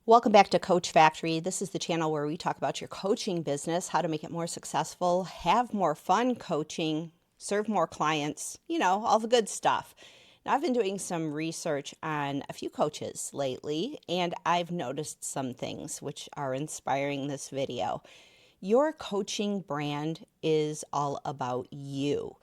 Welcome back to Coach Factory. This is the channel where we talk about your coaching business, how to make it more successful, have more fun coaching, serve more clients, all the good stuff. Now, I've been doing some research on a few coaches lately, and I've noticed some things which are inspiring this video. Your coaching brand is all about you.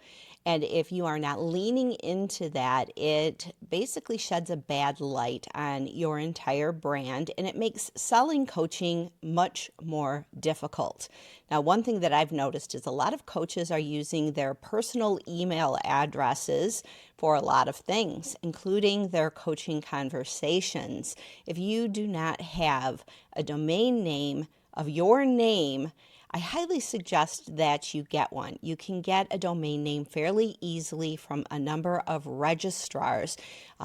And if you are not leaning into that, it basically sheds a bad light on your entire brand and it makes selling coaching much more difficult. Now, one thing that I've noticed is a lot of coaches are using their personal email addresses for a lot of things, including their coaching conversations. If you do not have a domain name of your name, I highly suggest that you get one. You can get a domain name fairly easily from a number of registrars.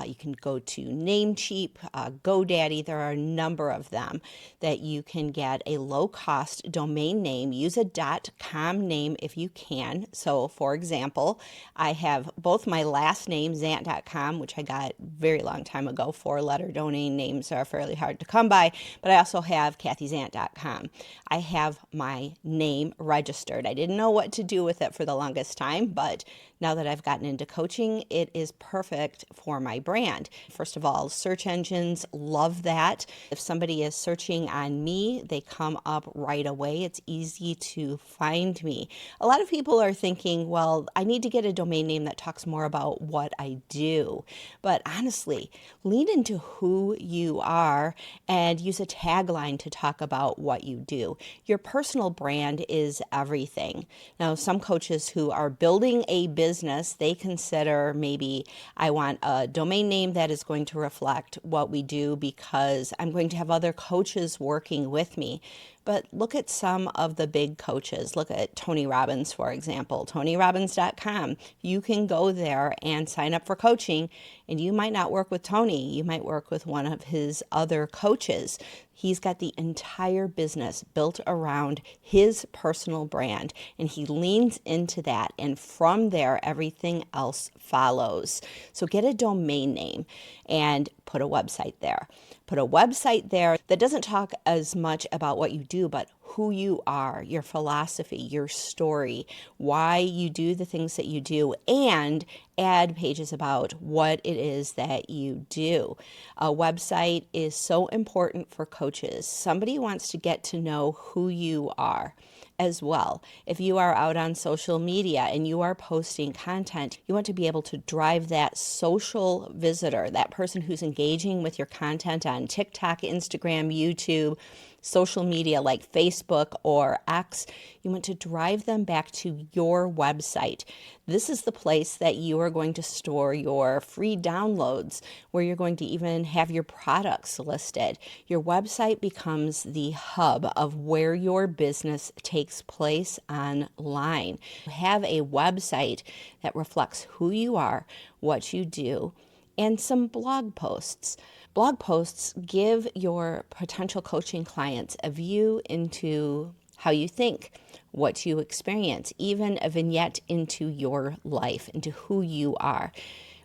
You can go to Namecheap, GoDaddy. There are a number of them that you can get a low-cost domain name. Use a .com name if you can. So, for example, I have both my last name, Zant.com, which I got a very long time ago. 4-letter domain names are fairly hard to come by, but I also have KathyZant.com. I have my name registered. I didn't know what to do with it for the longest time, but now that I've gotten into coaching, it is perfect for my brand. First of all, search engines love that. If somebody is searching on me, they come up right away. It's easy to find me. A lot of people are thinking, well, I need to get a domain name that talks more about what I do. But honestly, lean into who you are and use a tagline to talk about what you do. Your personal brand is everything. Now, some coaches who are building a business, they consider maybe I want a domain name that is going to reflect what we do because I'm going to have other coaches working with me. But look at some of the big coaches. Look at Tony Robbins, for example, TonyRobbins.com. You can go there and sign up for coaching, and you might not work with Tony. You might work with one of his other coaches. He's got the entire business built around his personal brand, and he leans into that. And from there, everything else follows. So get a domain name and put a website there. Put a website there that doesn't talk as much about what you do, but who you are, your philosophy, your story, why you do the things that you do, and add pages about what it is that you do. A website is so important for coaches. Somebody wants to get to know who you are as well. If you are out on social media and you are posting content, you want to be able to drive that social visitor, that person who's engaging with your content on TikTok, Instagram, YouTube, social media like Facebook or X. You want to drive them back to your website. This is the place that you are going to store your free downloads, where you're going to even have your products listed. Your website becomes the hub of where your business takes place online. Have a website that reflects who you are, what you do, and some blog posts. Blog posts give your potential coaching clients a view into how you think, what you experience, even a vignette into your life, into who you are.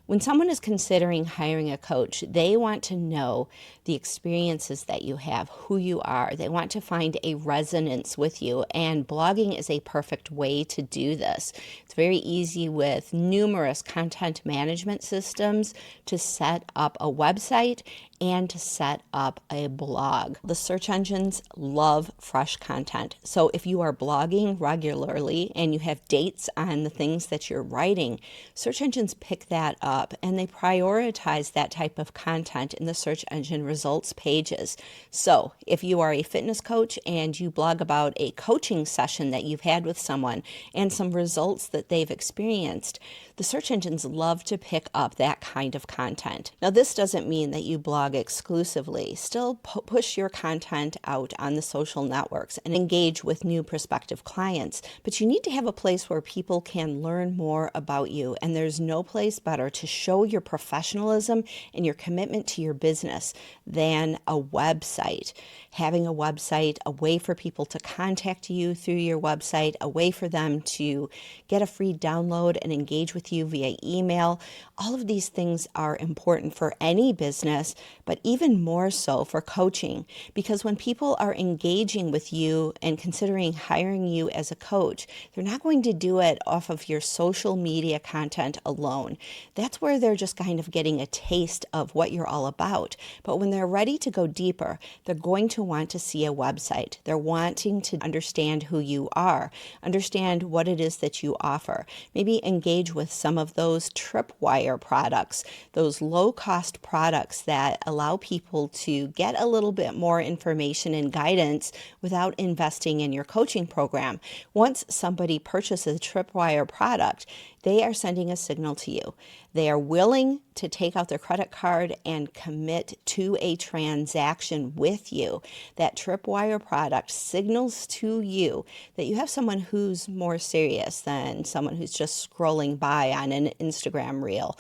When someone is considering hiring a coach, they want to know the experiences that you have, who you are. They want to find a resonance with you, and blogging is a perfect way to do this. It's very easy with numerous content management systems to set up a website and to set up a blog. The search engines love fresh content. So if you are blogging regularly and you have dates on the things that you're writing, search engines pick that up and they prioritize that type of content in the search engine results pages. So if you are a fitness coach and you blog about a coaching session that you've had with someone and some results that they've experienced, the search engines love to pick up that kind of content. Now, this doesn't mean that you blog exclusively. Still push your content out on the social networks and engage with new prospective clients. But you need to have a place where people can learn more about you, and there's no place better to show your professionalism and your commitment to your business than a website. Having a website, a way for people to contact you through your website, a way for them to get a free download and engage with you via email. All of these things are important for any business, but even more so for coaching, because when people are engaging with you and considering hiring you as a coach, they're not going to do it off of your social media content alone. That's where they're just kind of getting a taste of what you're all about. But when they're ready to go deeper, they're going to want to see a website. They're wanting to understand who you are, understand what it is that you offer, maybe engage with some of those tripwire products, those low-cost products that allow people to get a little bit more information and guidance without investing in your coaching program. Once somebody purchases a tripwire product, they are sending a signal to you. They are willing to take out their credit card and commit to a transaction with you. That tripwire product signals to you that you have someone who's more serious than someone who's just scrolling by on an Instagram reel.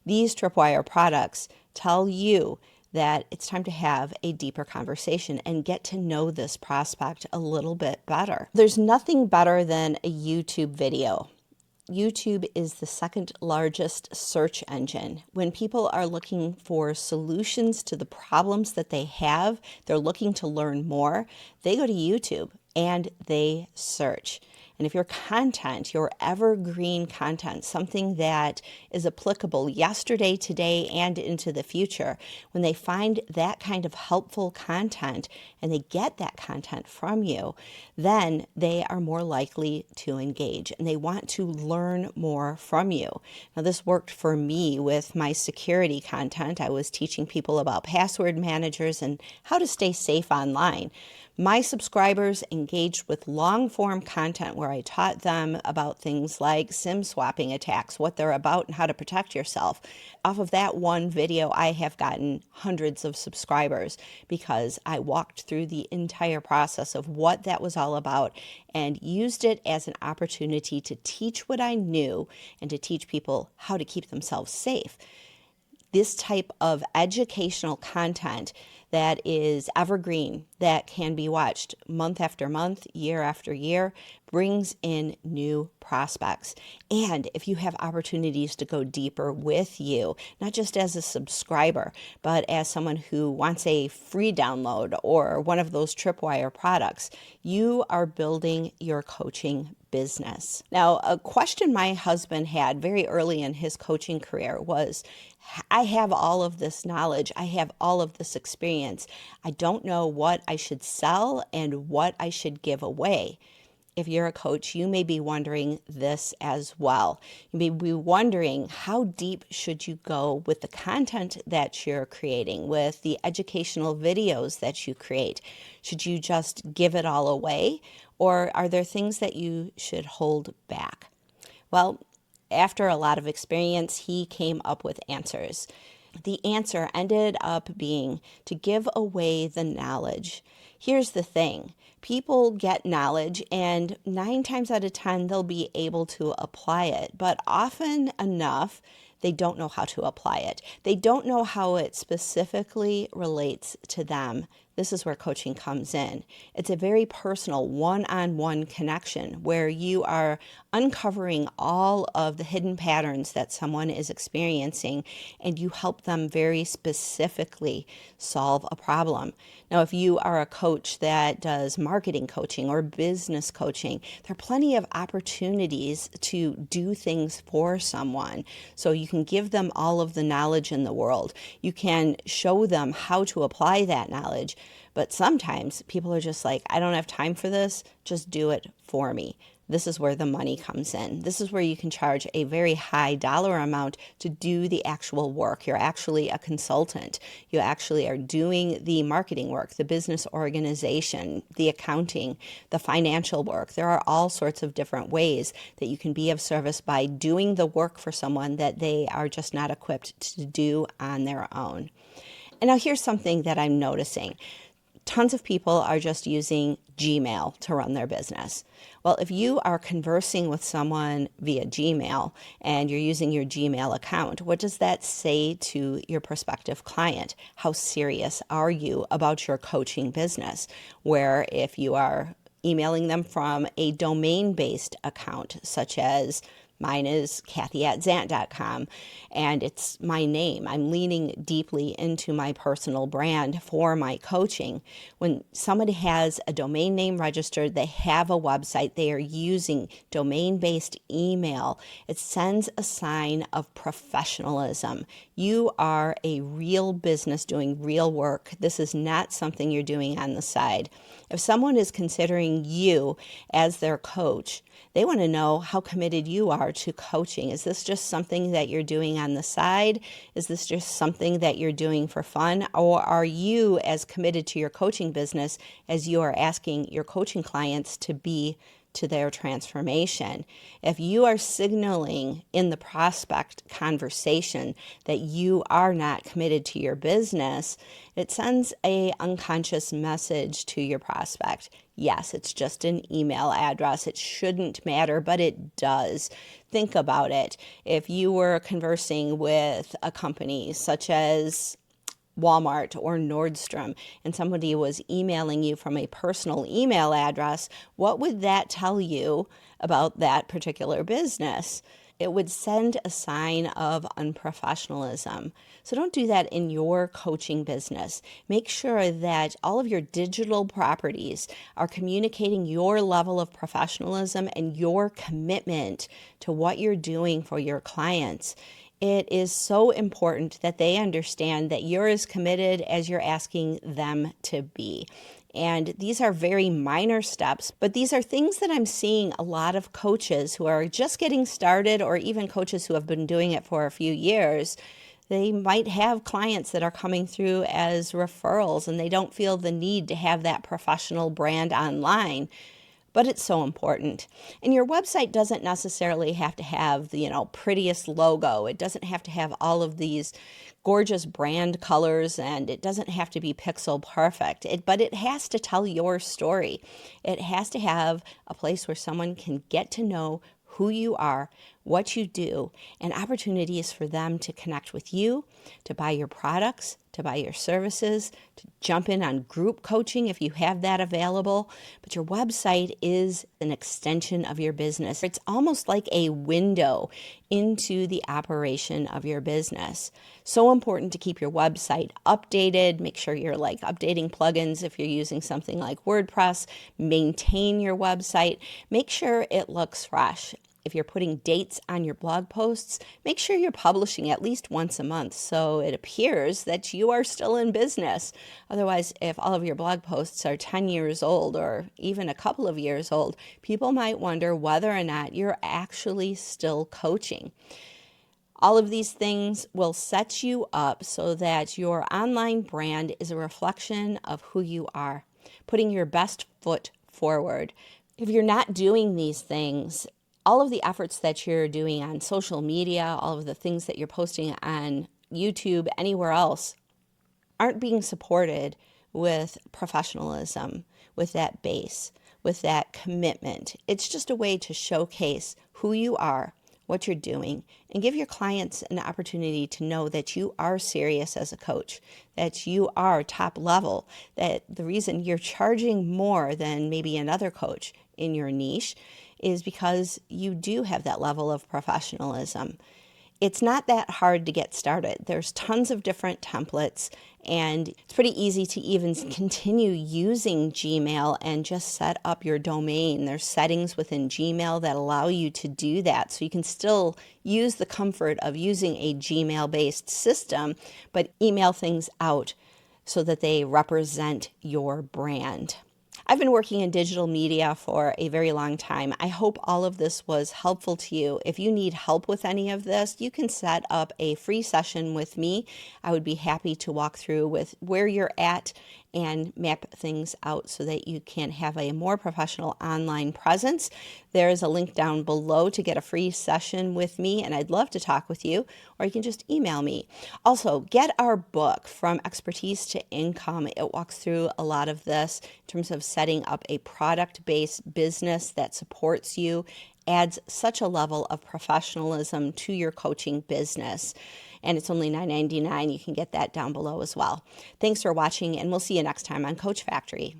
These tripwire products tell you that it's time to have a deeper conversation and get to know this prospect a little bit better. There's nothing better than a YouTube video. YouTube is the second largest search engine. When people are looking for solutions to the problems that they have, they're looking to learn more, they go to YouTube and they search. And if your content, your evergreen content, something that is applicable yesterday, today, and into the future, when they find that kind of helpful content and they get that content from you, then they are more likely to engage and they want to learn more from you. Now, this worked for me with my security content. I was teaching people about password managers and how to stay safe online. My subscribers engaged with long-form content where I taught them about things like SIM swapping attacks, what they're about, and how to protect yourself. Off of that one video, I have gotten hundreds of subscribers because I walked through the entire process of what that was all about and used it as an opportunity to teach what I knew and to teach people how to keep themselves safe. This type of educational content that is evergreen, that can be watched month after month, year after year, brings in new prospects. And if you have opportunities to go deeper with you, not just as a subscriber, but as someone who wants a free download or one of those tripwire products, you are building your coaching business. Now, a question my husband had very early in his coaching career was, I have all of this knowledge, I have all of this experience. I don't know what I should sell and what I should give away. If you're a coach, you may be wondering this as well. You may be wondering, how deep should you go with the content that you're creating, with the educational videos that you create? Should you just give it all away, or are there things that you should hold back? Well, after a lot of experience, he came up with answers. The answer ended up being to give away the knowledge. Here's the thing. People get knowledge and 9 times out of 10, they'll be able to apply it. But often enough, they don't know how to apply it. They don't know how it specifically relates to them. This is where coaching comes in. It's a very personal one-on-one connection where you are uncovering all of the hidden patterns that someone is experiencing, and you help them very specifically solve a problem. Now, if you are a coach that does marketing coaching or business coaching, there are plenty of opportunities to do things for someone. So you can give them all of the knowledge in the world. You can show them how to apply that knowledge. But sometimes people are just like, I don't have time for this, just do it for me. This is where the money comes in. This is where you can charge a very high dollar amount to do the actual work. You're actually a consultant. You actually are doing the marketing work, the business organization, the accounting, the financial work. There are all sorts of different ways that you can be of service by doing the work for someone that they are just not equipped to do on their own. And now here's something that I'm noticing. Tons of people are just using Gmail to run their business. Well, if you are conversing with someone via Gmail and you're using your Gmail account, what does that say to your prospective client? How serious are you about your coaching business? Where if you are emailing them from a domain-based account, such as mine is Kathy@Zant.com, and it's my name. I'm leaning deeply into my personal brand for my coaching. When somebody has a domain name registered, they have a website, they are using domain-based email, it sends a sign of professionalism. You are a real business doing real work. This is not something you're doing on the side. If someone is considering you as their coach, they want to know how committed you are to coaching. Is this just something that you're doing on the side? Is this just something that you're doing for fun? Or are you as committed to your coaching business as you are asking your coaching clients to be to their transformation? If you are signaling in the prospect conversation that you are not committed to your business, it sends an unconscious message to your prospect. Yes, it's just an email address. It shouldn't matter, but it does. Think about it. If you were conversing with a company such as Walmart or Nordstrom, and somebody was emailing you from a personal email address, what would that tell you about that particular business? It would send a sign of unprofessionalism. So don't do that in your coaching business. Make sure that all of your digital properties are communicating your level of professionalism and your commitment to what you're doing for your clients. It is so important that they understand that you're as committed as you're asking them to be. And these are very minor steps, but these are things that I'm seeing a lot of coaches who are just getting started, or even coaches who have been doing it for a few years. They might have clients that are coming through as referrals, and they don't feel the need to have that professional brand online. But it's so important. And your website doesn't necessarily have to have the, prettiest logo. It doesn't have to have all of these gorgeous brand colors, and it doesn't have to be pixel perfect. But it has to tell your story. It has to have a place where someone can get to know who you are, what you do, and opportunities for them to connect with you, to buy your products, to buy your services, to jump in on group coaching if you have that available. But your website is an extension of your business. It's almost like a window into the operation of your business. So important to keep your website updated. Make sure you're updating plugins if you're using something like WordPress. Maintain your website. Make sure it looks fresh. If you're putting dates on your blog posts, make sure you're publishing at least once a month so it appears that you are still in business. Otherwise, if all of your blog posts are 10 years old or even a couple of years old, people might wonder whether or not you're actually still coaching. All of these things will set you up so that your online brand is a reflection of who you are, putting your best foot forward. If you're not doing these things, all of the efforts that you're doing on social media, all of the things that you're posting on YouTube, anywhere else, aren't being supported with professionalism, with that base, with that commitment. It's just a way to showcase who you are, what you're doing, and give your clients an opportunity to know that you are serious as a coach, that you are top level, that the reason you're charging more than maybe another coach in your niche is because you do have that level of professionalism. It's not that hard to get started. There's tons of different templates, and it's pretty easy to even continue using Gmail and just set up your domain. There's settings within Gmail that allow you to do that, so you can still use the comfort of using a Gmail-based system, but email things out so that they represent your brand. I've been working in digital media for a very long time. I hope all of this was helpful to you. If you need help with any of this, you can set up a free session with me. I would be happy to walk through with where you're at and map things out so that you can have a more professional online presence. There is a link down below to get a free session with me, and I'd love to talk with you, or you can just email me. Also, get our book, From Expertise to Income. It walks through a lot of this in terms of setting up a product-based business that supports you, adds such a level of professionalism to your coaching business. And it's only $9.99. You can get that down below as well. Thanks for watching, and we'll see you next time on Coach Factory.